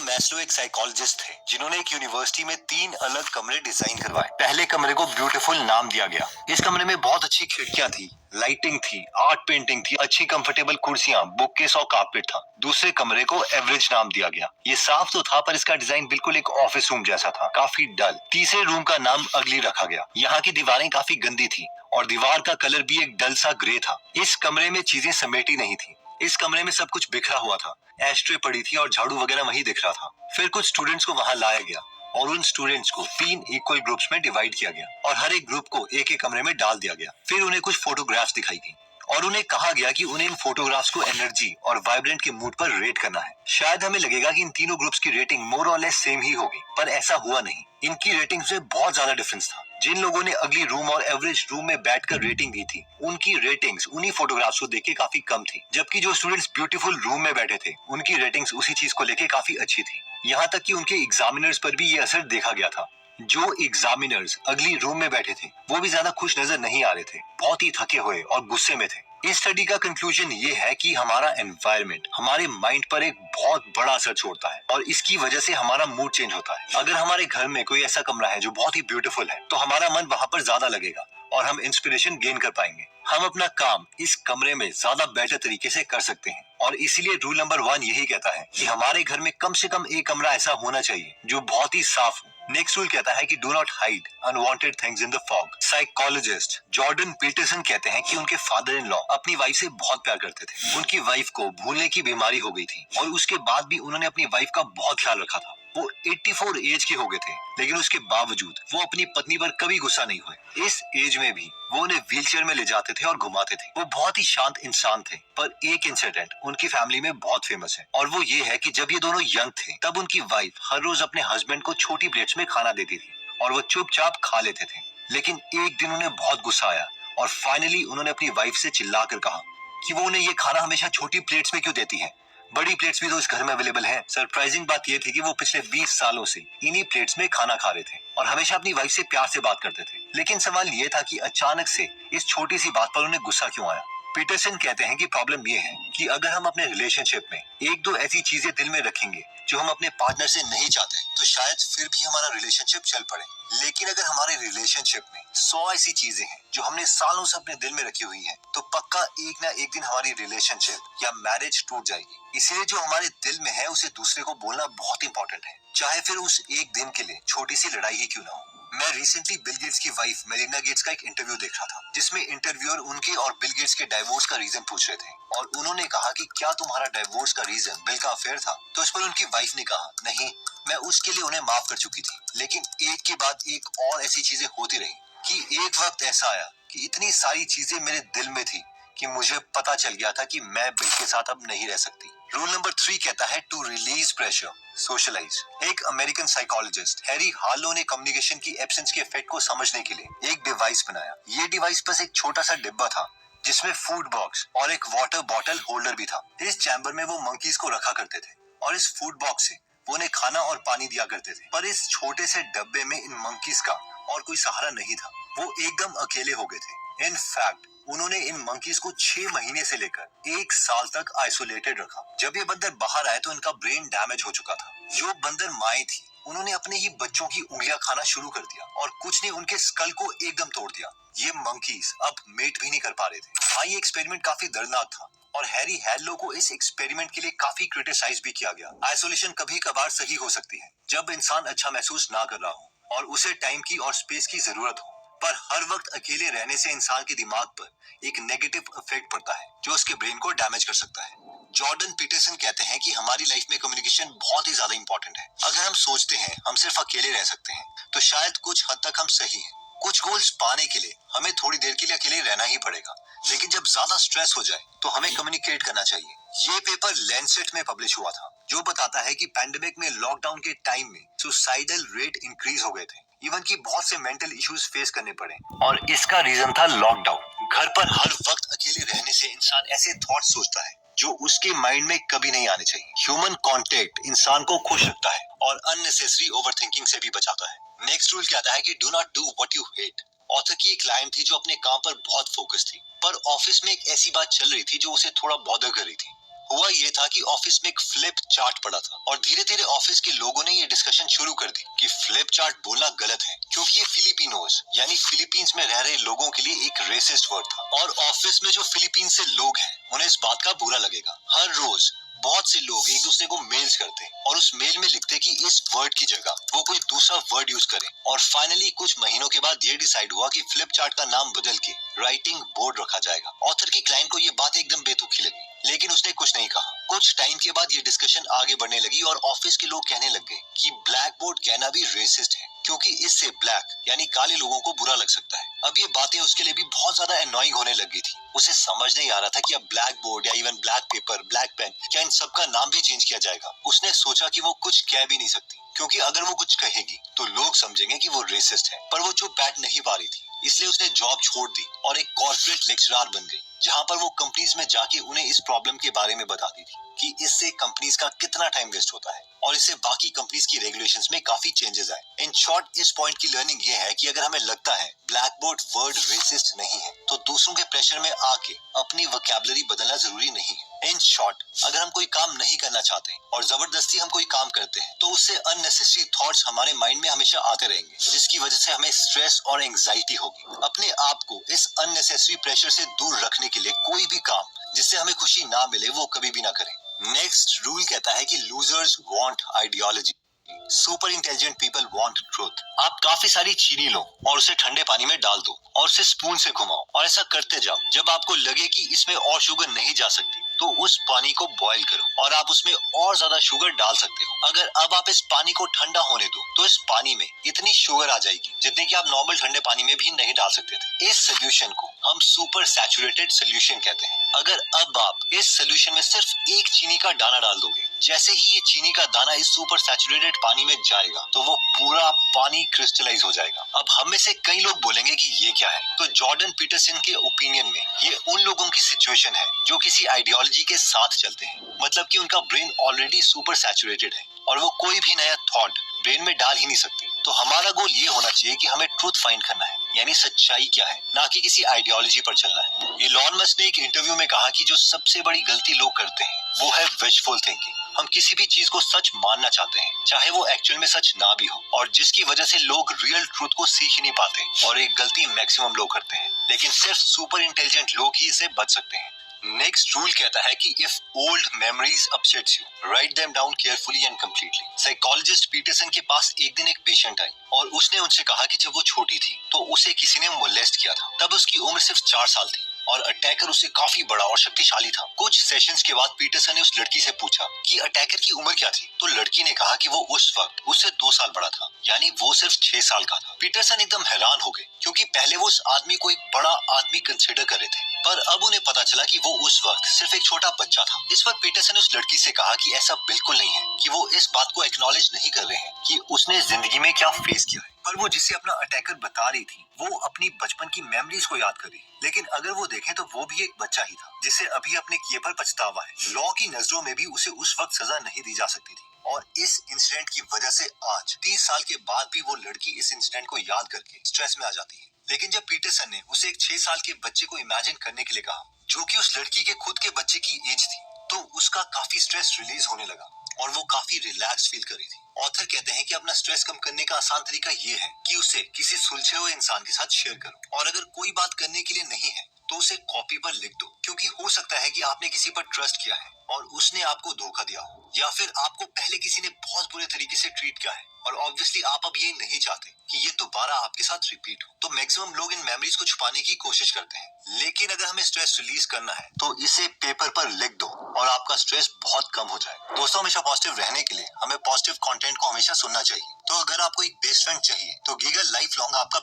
Maslow एक psychologist थे जिन्होंने एक यूनिवर्सिटी में 3 अलग कमरे डिजाइन करवाए। पहले कमरे को ब्यूटीफुल नाम दिया गया। इस कमरे में बहुत अच्छी खिड़कियां थी, लाइटिंग थी, आर्ट पेंटिंग थी, अच्छी कंफर्टेबल कुर्सियां, बुककेस और कारपेट था। दूसरे कमरे को एवरेज नाम दिया गया। ये साफ तो था पर इसका डिजाइन बिल्कुल एक ऑफिस रूम जैसा था, काफी डल। तीसरे रूम का नाम अगली रखा गया। यहाँ की दीवारें काफी गंदी थी और दीवार का कलर भी एक डल सा ग्रे था। इस कमरे में चीजें समेटी नहीं थी। इस कमरे में सब कुछ बिखरा हुआ था, एस्ट्रे पड़ी थी और झाड़ू वगैरह वहीं दिख रहा था। फिर कुछ स्टूडेंट्स को वहां लाया गया और उन स्टूडेंट्स को 3 इक्वल ग्रुप्स में डिवाइड किया गया और हर एक ग्रुप को एक एक कमरे में डाल दिया गया। फिर उन्हें कुछ फोटोग्राफ्स दिखाई गई और उन्हें कहा गया कि उन्हें इन फोटोग्राफ्स को एनर्जी और वाइब्रेंट के मूड पर रेट करना है। शायद हमें लगेगा कि इन तीनों ग्रुप्स की रेटिंग मोर और लेस सेम ही होगी, पर ऐसा हुआ नहीं। इनकी रेटिंग्स में बहुत ज्यादा डिफरेंस था। जिन लोगों ने अगली रूम और एवरेज रूम में बैठकर रेटिंग दी थी, उनकी रेटिंग्स उन्हीं फोटोग्राफ्स को देख के काफी कम थी, जबकि जो स्टूडेंट्स ब्यूटीफुल रूम में बैठे थे, उनकी रेटिंग्स उसी चीज को लेके काफी अच्छी थी। यहाँ तक कि उनके एग्जामिनर्स पर भी ये असर देखा गया था। जो एग्जामिनर्स अगली रूम में बैठे थे, वो भी ज्यादा खुश नजर नहीं आ रहे थे, बहुत ही थके हुए और गुस्से में थे। इस स्टडी का कंक्लूजन ये है कि हमारा एनवायरनमेंट हमारे माइंड पर एक बहुत बड़ा असर छोड़ता है और इसकी वजह से हमारा मूड चेंज होता है। अगर हमारे घर में कोई ऐसा कमरा है जो बहुत ही ब्यूटीफुल है, तो हमारा मन वहाँ पर ज्यादा लगेगा और हम इंस्पिरेशन गेन कर पाएंगे। हम अपना काम इस कमरे में ज्यादा बेटर तरीके से कर सकते हैं और इसीलिए रूल नंबर 1 यही कहता है कि हमारे घर में कम से कम एक कमरा ऐसा होना चाहिए जो बहुत ही साफ हो। नेक्स्ट रूल कहता है कि do not hide unwanted things in the fog. Psychologist Jordan Peterson कहते हैं कि उनके फादर इन लॉ अपनी वाइफ से बहुत प्यार करते थे। उनकी वाइफ को भूलने की बीमारी हो गई थी और उसके बाद भी उन्होंने अपनी वाइफ का बहुत ख्याल रखा था। वो 84 एज के हो गए थे, लेकिन उसके बावजूद वो अपनी पत्नी पर कभी गुस्सा नहीं हुए। इस एज में भी वो उन्हें व्हीलचेयर में ले जाते थे और घुमाते थे। वो बहुत ही शांत इंसान थे, पर एक इंसिडेंट उनकी फैमिली में बहुत फेमस है और वो ये है कि जब ये दोनों यंग थे, तब उनकी वाइफ हर रोज अपने हस्बैंड को छोटी प्लेट्स में खाना देती थी और वो चुपचाप खा लेते थे। लेकिन एक दिन उन्हें बहुत गुस्सा आया और फाइनली उन्होंने अपनी वाइफ से चिल्लाकर कहा कि वो उन्हें ये खाना हमेशा छोटी प्लेट्स में क्यों देती है, बड़ी प्लेट्स भी तो इस घर में अवेलेबल है। सरप्राइजिंग बात यह थी कि वो पिछले 20 सालों से इन्हीं प्लेट्स में खाना खा रहे थे और हमेशा अपनी वाइफ से प्यार से बात करते थे। लेकिन सवाल ये था कि अचानक से इस छोटी सी बात पर उन्हें गुस्सा क्यों आया। पीटरसन कहते हैं कि प्रॉब्लम ये है कि अगर हम अपने रिलेशनशिप में एक दो ऐसी चीजें दिल में रखेंगे जो हम अपने पार्टनर से नहीं चाहते, तो शायद फिर भी हमारा रिलेशनशिप चल पड़े। लेकिन अगर हमारे रिलेशनशिप में 100 ऐसी चीजें हैं जो हमने सालों से अपने दिल में रखी हुई हैं, तो पक्का एक ना एक दिन हमारी रिलेशनशिप या मैरिज टूट जाएगी। इसलिए जो हमारे दिल में है उसे दूसरे को बोलना बहुत इंपॉर्टेंट है, चाहे फिर उस एक दिन के लिए छोटी सी लड़ाई ही क्यों ना हो। मैं रिसेंटली बिल गेट्स की वाइफ मेलिंडा गेट्स का एक इंटरव्यू देख रहा था, जिसमें इंटरव्यूअर उनके और बिल गेट्स के डाइवोर्स का रीजन पूछ रहे थे और उन्होंने कहा कि क्या तुम्हारा डाइवोर्स का रीजन बिल का अफेयर था। तो इस पर उनकी वाइफ ने कहा, नहीं, मैं उसके लिए उन्हें माफ कर चुकी थी, लेकिन एक के बाद एक और ऐसी चीजें होती रही कि एक वक्त ऐसा आया कि इतनी सारी चीजें मेरे दिल में थी कि मुझे पता चल गया था कि मैं बिल के साथ अब नहीं रह सकती। रूल नंबर 3 कहता है टू रिलीज प्रेशर, सोशलाइज। एक अमेरिकन साइकोलॉजिस्ट हैरी हार्लो ने कम्युनिकेशन की एब्सेंस के इफेक्ट को समझने के लिए एक डिवाइस बनाया। ये डिवाइस बस एक छोटा सा डिब्बा था जिसमें फूड बॉक्स और एक वाटर बॉटल होल्डर भी था। इस चैम्बर में वो मंकीज को रखा करते थे और इस फूड बॉक्स से वो उन्हें खाना और पानी दिया करते थे। पर इस छोटे से डब्बे में इन मंकीज का और कोई सहारा नहीं था। वो एकदम अकेले हो गए थे। इन फैक्ट उन्होंने इन मंकीज को 6 महीने से लेकर 1 साल तक आइसोलेटेड रखा। जब ये बंदर बाहर आए तो इनका ब्रेन डैमेज हो चुका था। जो बंदर माए थी, उन्होंने अपने ही बच्चों की उंगलियां खाना शुरू कर दिया और कुछ ने उनके स्कल को एकदम तोड़ दिया। ये मंकीज अब मेट भी नहीं कर पा रहे थे। हाँ, ये एक्सपेरिमेंट काफी दर्दनाक था और हैरी हैलो को इस एक्सपेरिमेंट के लिए काफी क्रिटिसाइज भी किया गया। आइसोलेशन कभी कभार सही हो सकती है जब इंसान अच्छा महसूस ना कर रहा हो और उसे टाइम की और स्पेस की जरूरत हो, पर हर वक्त अकेले रहने से इंसान के दिमाग पर एक नेगेटिव इफेक्ट पड़ता है जो उसके ब्रेन को डैमेज कर सकता है। जॉर्डन पीटरसन कहते हैं कि हमारी लाइफ में कम्युनिकेशन बहुत ही ज्यादा इंपॉर्टेंट है। अगर हम सोचते हैं हम सिर्फ अकेले रह सकते हैं, तो शायद कुछ हद तक हम सही हैं। कुछ गोल्स पाने के लिए हमें थोड़ी देर के लिए अकेले रहना ही पड़ेगा, लेकिन जब ज्यादा स्ट्रेस हो जाए तो हमें कम्युनिकेट करना चाहिए। ये पेपर लैंसेट में पब्लिश हुआ था, जो बताता है कि पैंडेमिक में लॉकडाउन के टाइम में सुसाइडल रेट इंक्रीज हो गए थे, इवन की बहुत से मेंटल इश्यूज फेस करने पड़े और इसका रीजन था लॉकडाउन। घर पर हर वक्त अकेले रहने से इंसान ऐसे थॉट सोचता है जो उसके माइंड में कभी नहीं आने चाहिए। ह्यूमन कांटेक्ट इंसान को खुश रखता है और अननेसेसरी ओवरथिंकिंग से भी बचाता है। नेक्स्ट रूल कहता है कि do not do what you hate. Author की एक लाइन थी जो अपने काम पर बहुत फोकस थी, पर ऑफिस में एक ऐसी बात चल रही थी जो उसे थोड़ा बॉदर कर रही थी हुआ ये था कि ऑफिस में एक फ्लिप चार्ट पड़ा था और धीरे धीरे ऑफिस के लोगों ने ये डिस्कशन शुरू कर दी कि फ्लिप चार्ट बोलना गलत है, क्योंकि ये फिलिपिनोज यानी फिलीपींस में रह रहे लोगों के लिए एक रेसिस्ट वर्ड था और ऑफिस में जो फिलीपींस से लोग हैं उन्हें इस बात का बुरा लगेगा। हर रोज बहुत से लोग एक दूसरे को मेल्स करते और उस मेल में लिखते कि इस वर्ड की जगह वो कोई दूसरा वर्ड यूज करें और फाइनली कुछ महीनों के बाद ये डिसाइड हुआ कि फ्लिप चार्ट का नाम बदल के राइटिंग बोर्ड रखा जाएगा। ऑथर की क्लाइंट को ये बात एकदम बेतुकी लगी, लेकिन उसने कुछ नहीं कहा। कुछ टाइम के बाद ये डिस्कशन आगे बढ़ने लगी और ऑफिस के लोग कहने लग गए कि ब्लैक बोर्ड कहना भी रेसिस्ट है, क्योंकि इससे ब्लैक यानी काले लोगों को बुरा लग सकता है। अब ये बातें उसके लिए भी बहुत ज्यादा एनोइंग होने लगी थी। उसे समझ नहीं आ रहा था कि अब ब्लैक बोर्ड या even black paper, black pen, क्या इन सब का नाम भी चेंज किया जाएगा। उसने सोचा कि वो कुछ कह भी नहीं सकती, क्योंकि अगर वो कुछ कहेगी तो लोग समझेंगे कि वो रेसिस्ट है। पर वो चुप बैठ नहीं पा रही थी, इसलिए उसने जॉब छोड़ दी और एक कॉर्पोरेट लेक्चरर बन गई, जहाँ पर वो कंपनीज में जाके उन्हें इस प्रॉब्लम के बारे में बताती थी कि इससे कंपनीज का कितना टाइम वेस्ट होता है और इससे बाकी कंपनीज की रेगुलेशंस में काफी चेंजेस आए। इन शॉर्ट, इस पॉइंट की लर्निंग ये है कि अगर हमें लगता है ब्लैक बोर्ड वर्ड रेसिस्ट नहीं है, तो दूसरों के प्रेशर में आके अपनी वोकैबुलरी बदलना जरूरी नहीं है। इन शॉर्ट, अगर हम कोई काम नहीं करना चाहते और जबरदस्ती हम कोई काम करते हैं, तो उससे अननेसेसरी थॉट्स हमारे माइंड में हमेशा आते रहेंगे, जिसकी वजह से हमें स्ट्रेस और एंजाइटी होगी। अपने आप को इस अननेसेसरी प्रेशर से दूर रखने के लिए कोई भी काम जिससे हमें खुशी ना मिले वो कभी भी ना करें। नेक्स्ट रूल कहता है कि losers want ideology, super intelligent people want truth. आप काफी सारी चीनी लो और उसे ठंडे पानी में डाल दो और उसे स्पून से घुमाओ और ऐसा करते जाओ। जब आपको लगे कि इसमें और शुगर नहीं जा सकती, तो उस पानी को बॉईल करो और आप उसमें और ज्यादा शुगर डाल सकते हो। अगर अब आप इस पानी को ठंडा होने दो, तो इस पानी में इतनी शुगर आ जाएगी जितनी कि आप नॉर्मल ठंडे पानी में भी नहीं डाल सकते थे। इस सोल्यूशन को हम सुपर सैचुरेटेड सोल्यूशन कहते हैं। अगर अब आप इस सोल्यूशन में सिर्फ एक चीनी का दाना डाल दोगे, जैसे ही ये चीनी का दाना इस सुपर सैचुरेटेड पानी में जाएगा, तो वो पूरा पानी क्रिस्टलाइज हो जाएगा। अब हम में से कई लोग बोलेंगे कि ये क्या है, तो जॉर्डन पीटरसन के ओपिनियन में ये उन लोगों की सिचुएशन है जो किसी आइडियोलॉजी के साथ चलते हैं, मतलब कि उनका ब्रेन ऑलरेडी सुपर सैचुरेटेड है और वो कोई भी नया थॉट ब्रेन में डाल ही नहीं सकते। तो हमारा गोल ये होना चाहिए कि हमें ट्रूथ फाइंड करना है, यानी सच्चाई क्या है, ना कि किसी आइडियोलॉजी पर चलना है। इलॉन मस्क ने एक इंटरव्यू में कहा कि जो सबसे बड़ी गलती लोग करते हैं वो है विशफुल थिंकिंग। हम किसी भी चीज को सच मानना चाहते हैं, चाहे वो एक्चुअल में सच ना भी हो, और जिसकी वजह से लोग रियल ट्रूथ को सीख ही नहीं पाते। और एक गलती मैक्सिमम लोग करते हैं, लेकिन सिर्फ सुपर इंटेलिजेंट लोग ही इसे बच सकते हैं। नेक्स्ट रूल कहता है कि if old memories upsets you, write them down carefully and completely. Psychologist Peterson के पास एक दिन एक पेशेंट आई और उसने उनसे कहा कि जब वो छोटी थी तो उसे किसी ने मोलेस्ट किया था। तब उसकी उम्र सिर्फ 4 साल थी और अटैकर उससे काफी बड़ा और शक्तिशाली था। कुछ सेशंस के बाद पीटरसन ने उस लड़की से पूछा कि अटैकर की उम्र क्या थी, तो लड़की ने कहा कि वो उस वक्त उससे 2 साल बड़ा था, यानी वो सिर्फ 6 साल का था। पीटरसन एकदम हैरान हो गए, क्योंकि पहले वो उस आदमी को एक बड़ा आदमी कंसिडर कर रहे थे, पर अब उन्हें पता चला कि वो उस वक्त सिर्फ एक छोटा बच्चा था। इस वक्त पीटरसन ने उस लड़की से कहा कि ऐसा बिल्कुल नहीं है, कि वो इस बात को एक्नॉलेज नहीं कर रहे हैं कि उसने जिंदगी में क्या फेस किया है, पर वो जिसे अपना अटैकर बता रही थी वो अपनी बचपन की मेमोरीज को याद कर रही। लेकिन अगर वो देखें तो वो भी एक बच्चा ही था, जिसे अभी अपने किए पर पछतावा है। लॉ की नजरों में भी उसे उस वक्त सजा नहीं दी जा सकती थी, और इस इंसिडेंट की वजह से आज 30 साल के बाद भी वो लड़की इस इंसिडेंट को याद करके स्ट्रेस में आ जाती है। लेकिन जब पीटरसन ने उसे एक 6 साल के बच्चे को इमेजिन करने के लिए कहा, जो कि उस लड़की के खुद के बच्चे की एज थी, तो उसका काफी स्ट्रेस रिलीज होने लगा और वो काफी रिलैक्स फील कर रही थी। ऑथर कहते हैं कि अपना स्ट्रेस कम करने का आसान तरीका ये है कि उसे किसी सुलझे हुए इंसान के साथ शेयर करो, और अगर कोई बात करने के लिए नहीं है तो उसे कॉपी पर लिख दो, क्योंकि हो सकता है कि आपने किसी पर ट्रस्ट किया है और उसने आपको धोखा दिया हो, या फिर आपको पहले किसी ने बहुत बुरे तरीके से ट्रीट किया है और ऑब्वियसली आप अब ये नहीं चाहते कि ये दोबारा आपके साथ रिपीट हो। तो मैक्सिमम लोग इन मेमोरीज को छुपाने की कोशिश करते हैं, लेकिन अगर हमें स्ट्रेस रिलीज करना है तो इसे पेपर पर लिख दो और आपका स्ट्रेस बहुत कम हो जाए। दोस्तों, हमेशा पॉजिटिव रहने के लिए हमें पॉजिटिव कंटेंट को हमेशा सुनना चाहिए। तो अगर आपको एक बेस्ट फ्रेंड चाहिए तो गीगल लाइफ लॉन्ग आपका